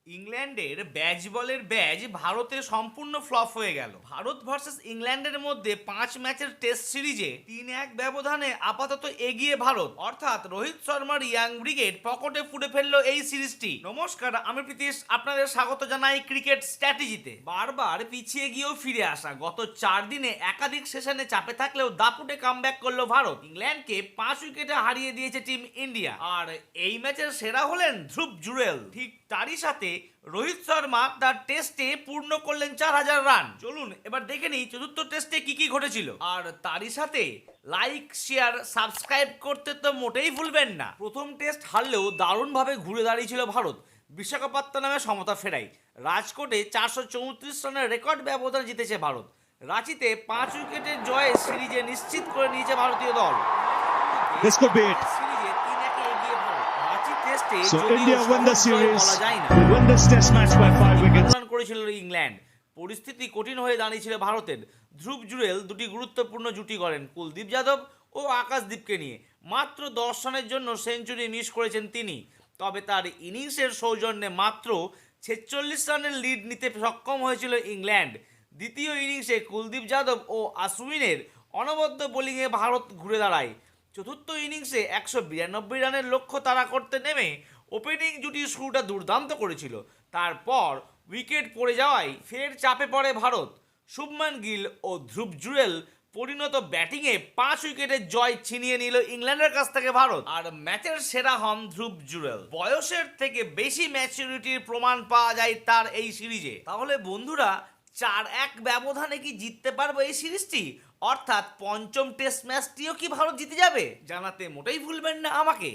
ইংল্যান্ডের ব্যাজ বলের ব্যাজ ভারতে সম্পূর্ণ ফ্লপ হয়ে গেল। ভারত ভার্সেস ইংল্যান্ডের মধ্যে 5 ম্যাচের টেস্ট সিরিজে 3-1 ব্যবধানে আপাতত এগিয়ে ভারত, অর্থাৎ রোহিত শর্মার ইয়াং ব্রিগেড পকেটে পুড়ে ফেললো এই সিরিজটি। নমস্কার, আমি প্রীতিশ, আপনাদের স্বাগত জানাই ক্রিকেট স্ট্র্যাটেজিতে। বারবার পিছিয়ে গিয়েও ফিরে আসা, গত 4 দিনে একাধিক সেশনে চাপে থাকলেও দাপুটে কামব্যাক করলো ভারত। ইংল্যান্ডকে 5 উইকেটে হারিয়ে দিয়েছে টিম ইন্ডিয়া। আর এই ম্যাচের সেরা হলেন ধ্রুব জুরেল। ঠিক তারই সাথে রোহিত শর্মা তার টেস্টে পূর্ণ করলেন 4000 রান। চলুন এবার দেখে নিই চতুর্থ টেস্টে কি কি ঘটেছিল। আর তারই সাথে লাইক, শেয়ার, সাবস্ক্রাইব করতে তো মোটেই ভুলবেন না। প্রথম টেস্ট হারলেও দারুণভাবে ঘুরে দাঁড়িয়েছিল ভারত। বিশাখাপত্তনমে সমতা ফেরাই রাজকোটে 434 রানের রেকর্ড ব্যবধান জিতেছে ভারত। রাঁচিতে 5 উইকেটের জয়ে সিরিজে নিশ্চিত করে নিয়েছে ভারতীয় দল। This could be it. So India win the series. They win this test match by 5 wickets. করেছিল ইংল্যান্ড। পরিস্থিতি কঠিন হয়ে দাঁড়িয়েছিল ভারতের। ধ্রুব জুরেল দুটি গুরুত্বপূর্ণ জুটি করেন কুলদীপ যাদব ও আকাশদীপকে নিয়ে। মাত্র 10 রানের জন্য সেঞ্চুরি মিস করেছেন তিনি। তবে তার ইনিংসের সৌজন্যে মাত্র 46 রানের লিড নিতে সক্ষম হয়েছিল ইংল্যান্ড। দ্বিতীয় ইনিংসে কুলদীপ যাদব ও আশ্বিনের অনবদ্য বোলিংয়ে ভারত ঘুরে দাঁড়ায়। চতুর্থ ইনিংসে 192 রানের লক্ষ্য তাড়া করতে নেমে ওপেনিং জুটির শুরুটা দুর্দান্ত করেছিল। তারপর উইকেট পড়ে যাওয়ায় ফের চাপে পড়ে ভারত। শুভমান গিল ও ধ্রুব জুরেল পরিণত ব্যাটিংয়ে 5 উইকেটের জয় ছিনিয়ে নিল ইংল্যান্ডের কাছ থেকে ভারত। আর ম্যাচের সেরা হন ধ্রুব জুরেল। বয়সের থেকে বেশি ম্যাচুরিটির প্রমাণ পাওয়া যায় তার এই সিরিজে। তাহলে বন্ধুরা, 4-1 ব্যবধানে কি জিততে পারবো এই সিরিজটি? অর্থাৎ পঞ্চম টেস্ট ম্যাচটিও কি ভারত জিতে যাবে? জানাতে মোটেই ভুলবেন না আমাকে।